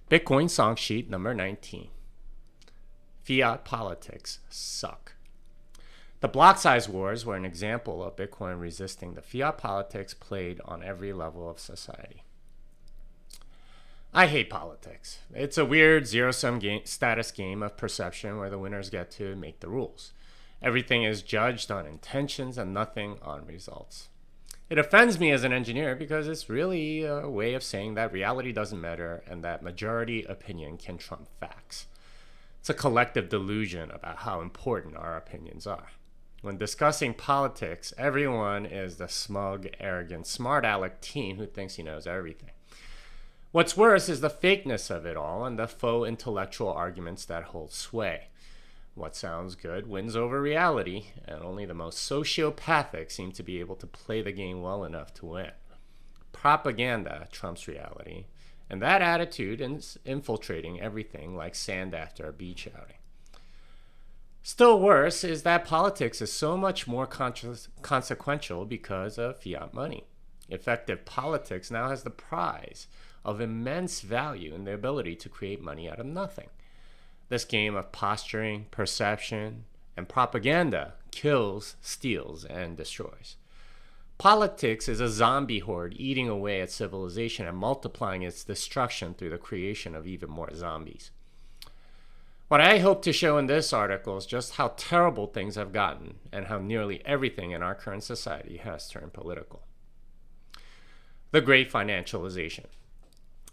Bitcoin Songsheet number 19. Fiat politics suck. The block size wars were an example of Bitcoin resisting the fiat politics played on every level of society. I hate politics. It's a weird zero-sum status game of perception where the winners get to make the rules. Everything is judged on intentions and nothing on results. It offends me as an engineer because it's really a way of saying that reality doesn't matter and that majority opinion can trump facts. It's a collective delusion about how important our opinions are. When discussing politics, everyone is the smug, arrogant, smart aleck teen who thinks he knows everything. What's worse is the fakeness of it all and the faux intellectual arguments that hold sway. What sounds good wins over reality, and only the most sociopathic seem to be able to play the game well enough to win. Propaganda trumps reality, and that attitude is infiltrating everything like sand after a beach outing. Still worse is that politics is so much more consequential because of fiat money. Effective politics now has the prize of immense value in the ability to create money out of nothing. This game of posturing, perception, and propaganda kills, steals, and destroys. Politics is a zombie horde eating away at civilization and multiplying its destruction through the creation of even more zombies. What I hope to show in this article is just how terrible things have gotten and how nearly everything in our current society has turned political. The Great Financialization.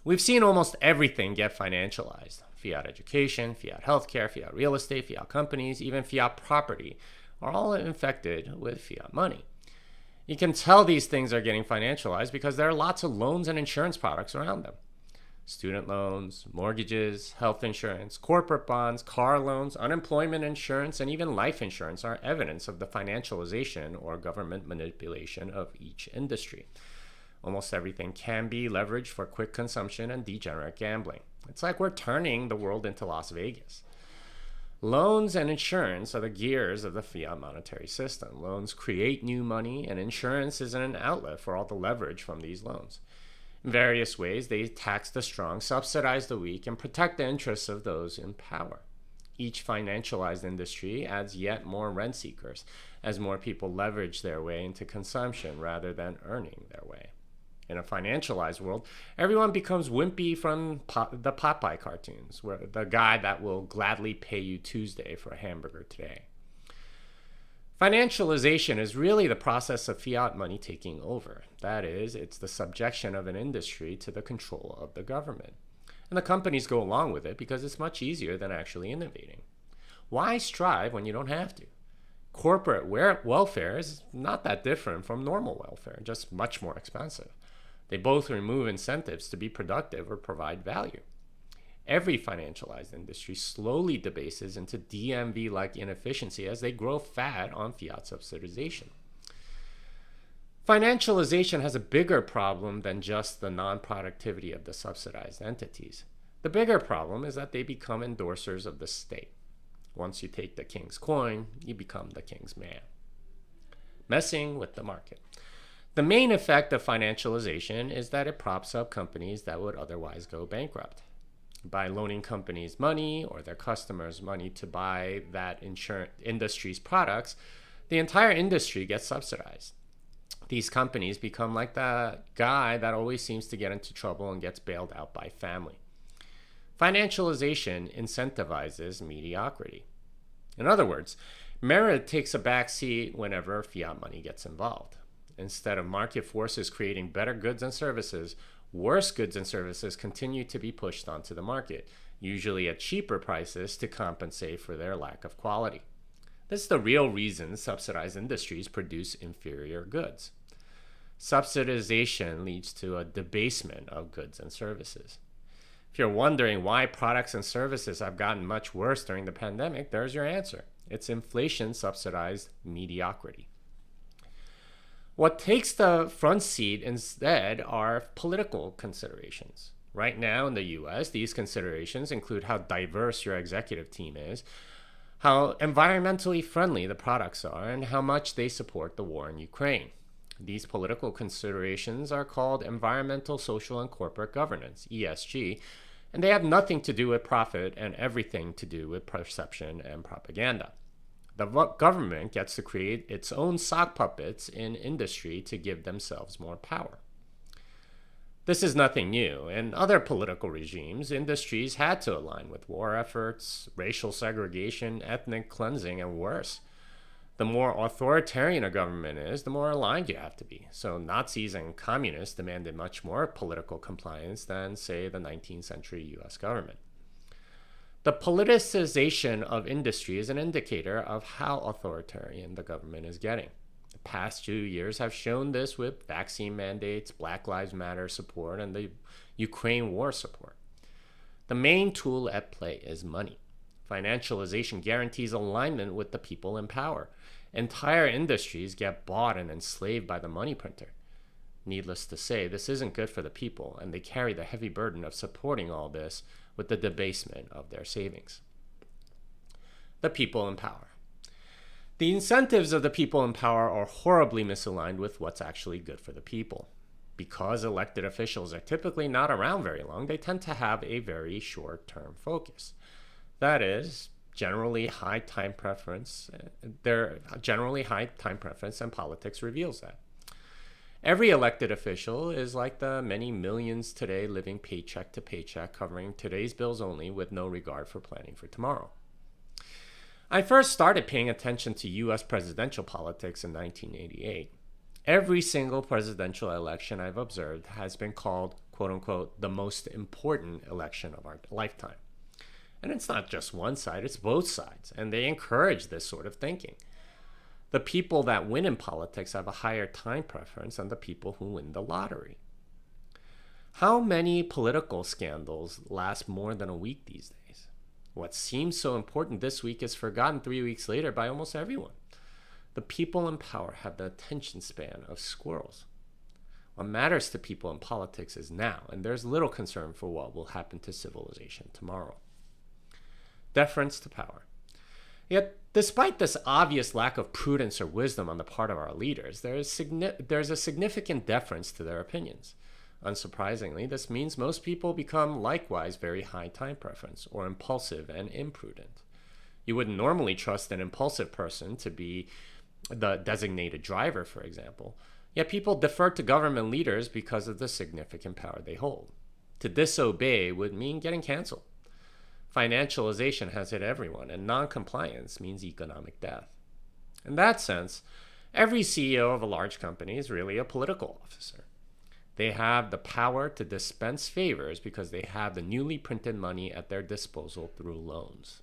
We've seen almost everything get financialized. Fiat education, fiat healthcare, fiat real estate, fiat companies, even fiat property are all infected with fiat money. You can tell these things are getting financialized because there are lots of loans and insurance products around them. Student loans, mortgages, health insurance, corporate bonds, car loans, unemployment insurance, and even life insurance are evidence of the financialization or government manipulation of each industry. Almost everything can be leveraged for quick consumption and degenerate gambling. It's like we're turning the world into Las Vegas. Loans and insurance are the gears of the fiat monetary system. Loans create new money, and insurance is an outlet for all the leverage from these loans. In various ways, they tax the strong, subsidize the weak, and protect the interests of those in power. Each financialized industry adds yet more rent seekers as more people leverage their way into consumption rather than earning their way. In a financialized world, everyone becomes wimpy from the Popeye cartoons, where the guy that will gladly pay you Tuesday for a hamburger today. Financialization is really the process of fiat money taking over. That is, it's the subjection of an industry to the control of the government. And the companies go along with it because it's much easier than actually innovating. Why strive when you don't have to? Corporate welfare is not that different from normal welfare, just much more expensive. They both remove incentives to be productive or provide value. Every financialized industry slowly debases into DMV-like inefficiency as they grow fat on fiat subsidization. Financialization has a bigger problem than just the non-productivity of the subsidized entities. The bigger problem is that they become endorsers of the state. Once you take the king's coin, you become the king's man. Messing with the market. The main effect of financialization is that it props up companies that would otherwise go bankrupt. By loaning companies money or their customers money to buy that industry's products, the entire industry gets subsidized. These companies become like that guy that always seems to get into trouble and gets bailed out by family. Financialization incentivizes mediocrity. In other words, merit takes a back seat whenever fiat money gets involved. Instead of market forces creating better goods and services, worse goods and services continue to be pushed onto the market, usually at cheaper prices to compensate for their lack of quality. This is the real reason subsidized industries produce inferior goods. Subsidization leads to a debasement of goods and services. If you're wondering why products and services have gotten much worse during the pandemic, there's your answer. It's inflation-subsidized mediocrity. What takes the front seat instead are political considerations. Right now in the US, these considerations include how diverse your executive team is, how environmentally friendly the products are, and how much they support the war in Ukraine. These political considerations are called environmental, social, and corporate governance, ESG, And they have nothing to do with profit and everything to do with perception and propaganda. The government gets to create its own sock puppets in industry to give themselves more power. This is nothing new. In other political regimes, industries had to align with war efforts, racial segregation, ethnic cleansing, and worse. The more authoritarian a government is, the more aligned you have to be. So Nazis and communists demanded much more political compliance than, say, the 19th century US government. The politicization of industry is an indicator of how authoritarian the government is getting. The past 2 years have shown this with vaccine mandates, Black Lives Matter support, and the Ukraine war support. The main tool at play is money. Financialization guarantees alignment with the people in power. Entire industries get bought and enslaved by the money printer. Needless to say, this isn't good for the people, and they carry the heavy burden of supporting all this with the debasement of their savings. The people in power. The incentives of the people in power are horribly misaligned with what's actually good for the people. Because elected officials are typically not around very long, they tend to have a very short-term focus. That is, generally high time preference. Their generally high time preference, and politics reveals that. Every elected official is like the many millions today living paycheck to paycheck, covering today's bills only with no regard for planning for tomorrow. I first started paying attention to US presidential politics in 1988. Every single presidential election I've observed has been called, quote unquote, the most important election of our lifetime. And it's not just one side, it's both sides, and they encourage this sort of thinking. The people that win in politics have a higher time preference than the people who win the lottery. How many political scandals last more than a week these days? What seems so important this week is forgotten 3 weeks later by almost everyone. The people in power have the attention span of squirrels. What matters to people in politics is now, and there's little concern for what will happen to civilization tomorrow. Deference to power. Yet, despite this obvious lack of prudence or wisdom on the part of our leaders, there's a significant deference to their opinions. Unsurprisingly, this means most people become likewise very high time preference, or impulsive and imprudent. You wouldn't normally trust an impulsive person to be the designated driver, for example, yet people defer to government leaders because of the significant power they hold. To disobey would mean getting canceled. Financialization has hit everyone, and non-compliance means economic death. In that sense, every CEO of a large company is really a political officer. They have the power to dispense favors because they have the newly printed money at their disposal through loans.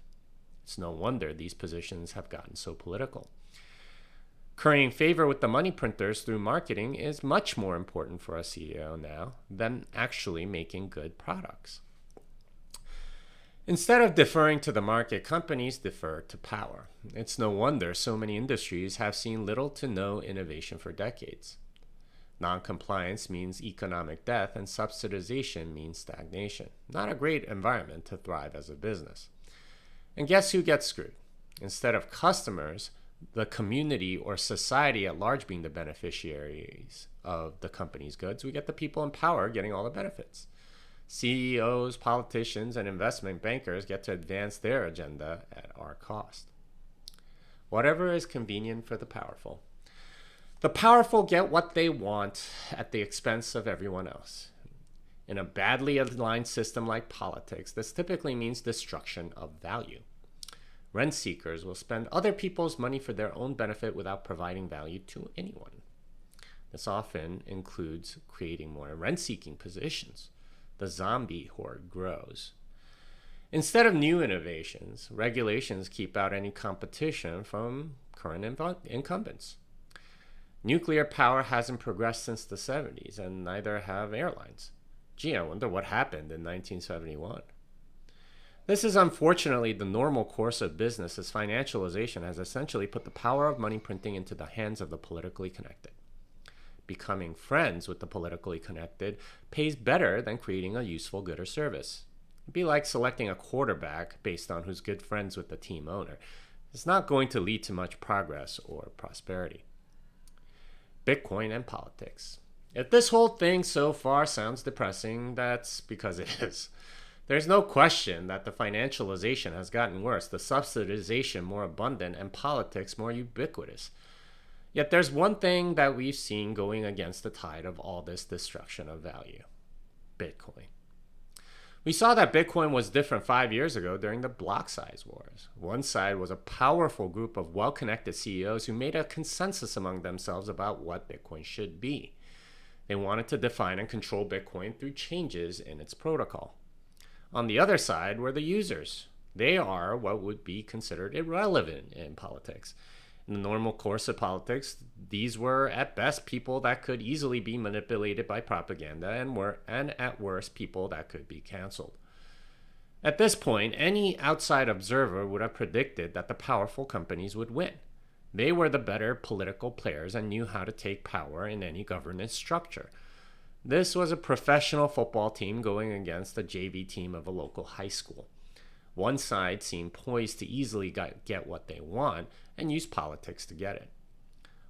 It's no wonder these positions have gotten so political. Currying favor with the money printers through marketing is much more important for a CEO now than actually making good products. Instead of deferring to the market, companies defer to power. It's no wonder so many industries have seen little to no innovation for decades. Non-compliance means economic death, and subsidization means stagnation. Not a great environment to thrive as a business. And guess who gets screwed? Instead of customers, the community or society at large being the beneficiaries of the company's goods, we get the people in power getting all the benefits. CEOs, politicians, and investment bankers get to advance their agenda at our cost. Whatever is convenient for the powerful. The powerful get what they want at the expense of everyone else. In a badly aligned system like politics, this typically means destruction of value. Rent seekers will spend other people's money for their own benefit without providing value to anyone. This often includes creating more rent-seeking positions. The zombie horde grows. Instead of new innovations, regulations keep out any competition from current incumbents. Nuclear power hasn't progressed since the 70s, and neither have airlines. Gee, I wonder what happened in 1971. This is unfortunately the normal course of business, as financialization has essentially put the power of money printing into the hands of the politically connected. Becoming friends with the politically connected pays better than creating a useful good or service. It'd be like selecting a quarterback based on who's good friends with the team owner. It's not going to lead to much progress or prosperity. Bitcoin and politics. If this whole thing so far sounds depressing, that's because it is. There's no question that the financialization has gotten worse, the subsidization more abundant, and politics more ubiquitous. Yet there's one thing that we've seen going against the tide of all this destruction of value: Bitcoin. We saw that Bitcoin was different 5 years ago during the block size wars. One side was a powerful group of well connected CEOs who made a consensus among themselves about what Bitcoin should be. They wanted to define and control Bitcoin through changes in its protocol. On the other side were the users. They are what would be considered irrelevant in politics. In the normal course of politics, these were at best people that could easily be manipulated by propaganda and at worst people that could be canceled. At this point, any outside observer would have predicted that the powerful companies would win. They were the better political players and knew how to take power in any governance structure. This was a professional football team going against a JV team of a local high school. One side seemed poised to easily get what they want and use politics to get it.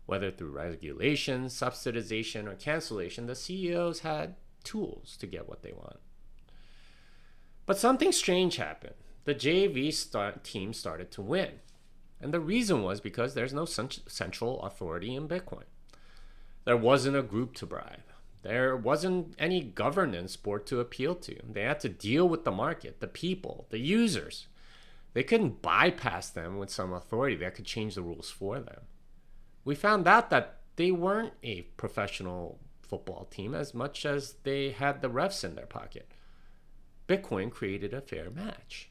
Whether through regulation, subsidization, or cancellation, the CEOs had tools to get what they want. But something strange happened. The JV team started to win. And the reason was because there's no central authority in Bitcoin. There wasn't a group to bribe. There wasn't any governance board to appeal to. They had to deal with the market, the people, the users. They couldn't bypass them with some authority that could change the rules for them. We found out that they weren't a professional football team as much as they had the refs in their pocket. Bitcoin created a fair match.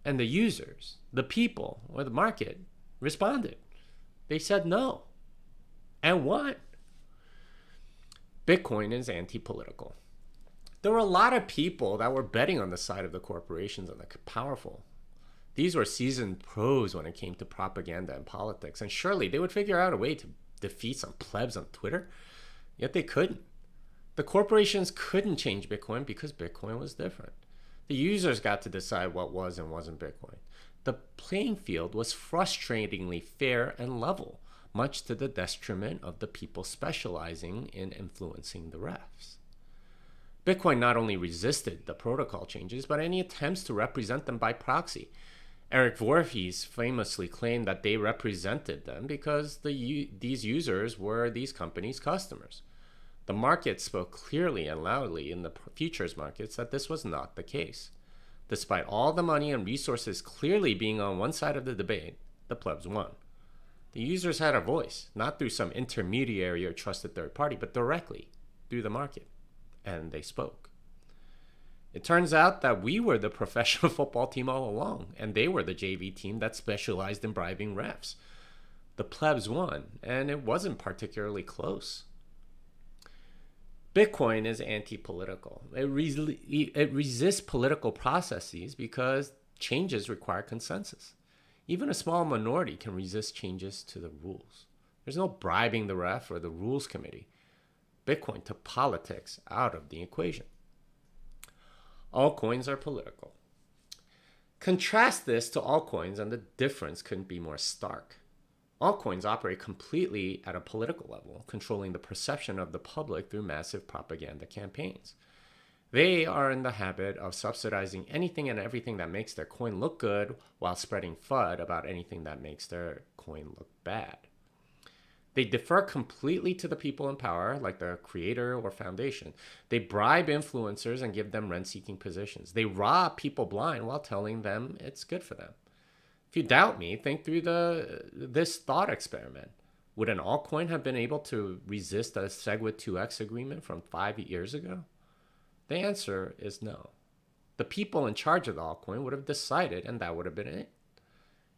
And the users, the people, or the market responded. They said no. And won. Bitcoin is anti-political. There were a lot of people that were betting on the side of the corporations and the powerful. These were seasoned pros when it came to propaganda and politics, and surely they would figure out a way to defeat some plebs on Twitter, yet they couldn't. The corporations couldn't change Bitcoin because Bitcoin was different. The users got to decide what was and wasn't Bitcoin. The playing field was frustratingly fair and level, much to the detriment of the people specializing in influencing the refs. Bitcoin not only resisted the protocol changes, but any attempts to represent them by proxy. Eric Voorhees famously claimed that they represented them because these users were these companies' customers. The market spoke clearly and loudly in the futures markets that this was not the case. Despite all the money and resources clearly being on one side of the debate, the plebs won. The users had a voice, not through some intermediary or trusted third party, but directly through the market. And they spoke. It turns out that we were the professional football team all along, and they were the JV team that specialized in bribing refs. The plebs won, and it wasn't particularly close. Bitcoin is anti-political. It resists political processes because changes require consensus. Even a small minority can resist changes to the rules. There's no bribing the ref or the rules committee. Bitcoin took politics out of the equation. Altcoins are political. Contrast this to altcoins and the difference couldn't be more stark. Altcoins operate completely at a political level, controlling the perception of the public through massive propaganda campaigns. They are in the habit of subsidizing anything and everything that makes their coin look good while spreading FUD about anything that makes their coin look bad. They defer completely to the people in power, like the creator or foundation. They bribe influencers and give them rent-seeking positions. They rob people blind while telling them it's good for them. If you doubt me, think through this thought experiment. Would an altcoin have been able to resist a SegWit 2x agreement from 5 years ago? The answer is no. The people in charge of the altcoin would have decided, and that would have been it.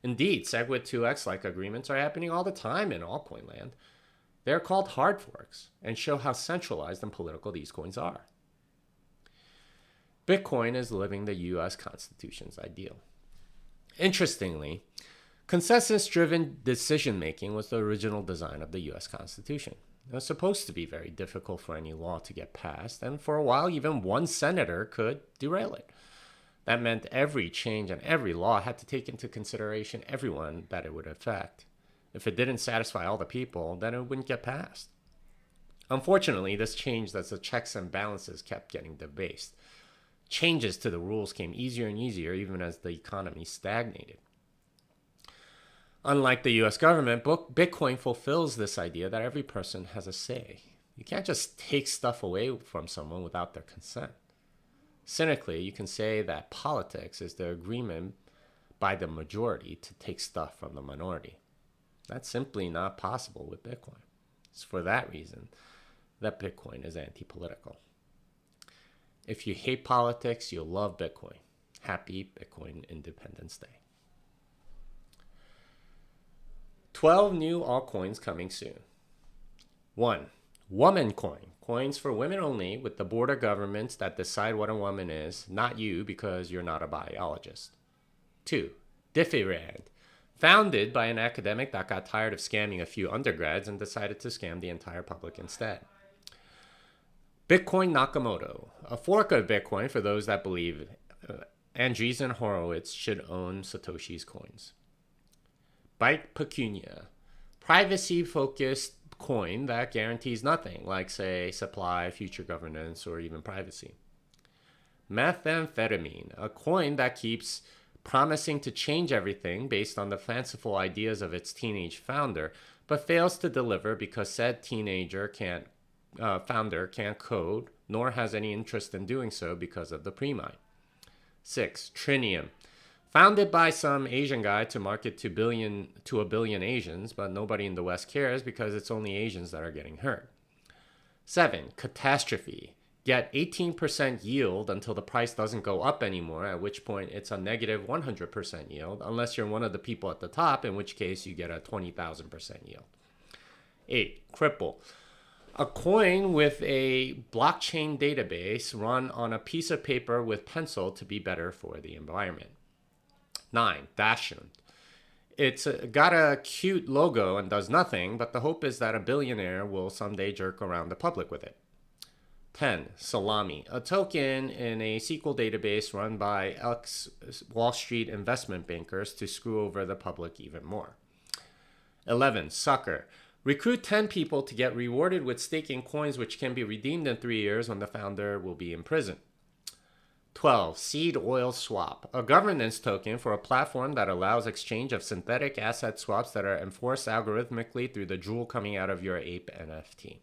Indeed, SegWit 2x-like agreements are happening all the time in altcoin land. They're called hard forks and show how centralized and political these coins are. Bitcoin is living the U.S. Constitution's ideal. Interestingly, consensus-driven decision-making was the original design of the U.S. Constitution. It was supposed to be very difficult for any law to get passed, and for a while, even one senator could derail it. That meant every change and every law had to take into consideration everyone that it would affect. If it didn't satisfy all the people, then it wouldn't get passed. Unfortunately, this changed as the checks and balances kept getting debased. Changes to the rules came easier and easier even as the economy stagnated. Unlike the US government, Bitcoin fulfills this idea that every person has a say. You can't just take stuff away from someone without their consent. Cynically, you can say that politics is the agreement by the majority to take stuff from the minority. That's simply not possible with Bitcoin. It's for that reason that Bitcoin is anti-political. If you hate politics, you'll love Bitcoin. Happy Bitcoin Independence Day. 12 new altcoins coming soon. 1. Woman coin. Coins for women only, with the border governments that decide what a woman is, not you because you're not a biologist. 2. Diffie-Rand. Founded by an academic that got tired of scamming a few undergrads and decided to scam the entire public instead. Bitcoin Nakamoto. A fork of Bitcoin for those that believe Andreessen Horowitz should own Satoshi's coins. Byte Pecunia. Privacy-focused coin that guarantees nothing, like, say, supply, future governance, or even privacy. Methamphetamine. A coin that keeps promising to change everything based on the fanciful ideas of its teenage founder, but fails to deliver because said founder can't code, nor has any interest in doing so because of the pre-mine. 6. Trinium. Founded by some Asian guy to market to a billion Asians, but nobody in the West cares because it's only Asians that are getting hurt. 7. Catastrophe. Get 18% yield until the price doesn't go up anymore, at which point it's a negative 100% yield, unless you're one of the people at the top, in which case you get a 20,000% yield. 8. Cripple. A coin with a blockchain database run on a piece of paper with pencil to be better for the environment. 9. Dachshund. It's got a cute logo and does nothing, but the hope is that a billionaire will someday jerk around the public with it. 10. Salami. A token in a SQL database run by ex-Wall Street investment bankers to screw over the public even more. 11. Sucker. Recruit 10 people to get rewarded with staking coins which can be redeemed in 3 years when the founder will be in prison. 12. Seed Oil Swap. A governance token for a platform that allows exchange of synthetic asset swaps that are enforced algorithmically through the drool coming out of your ape NFT.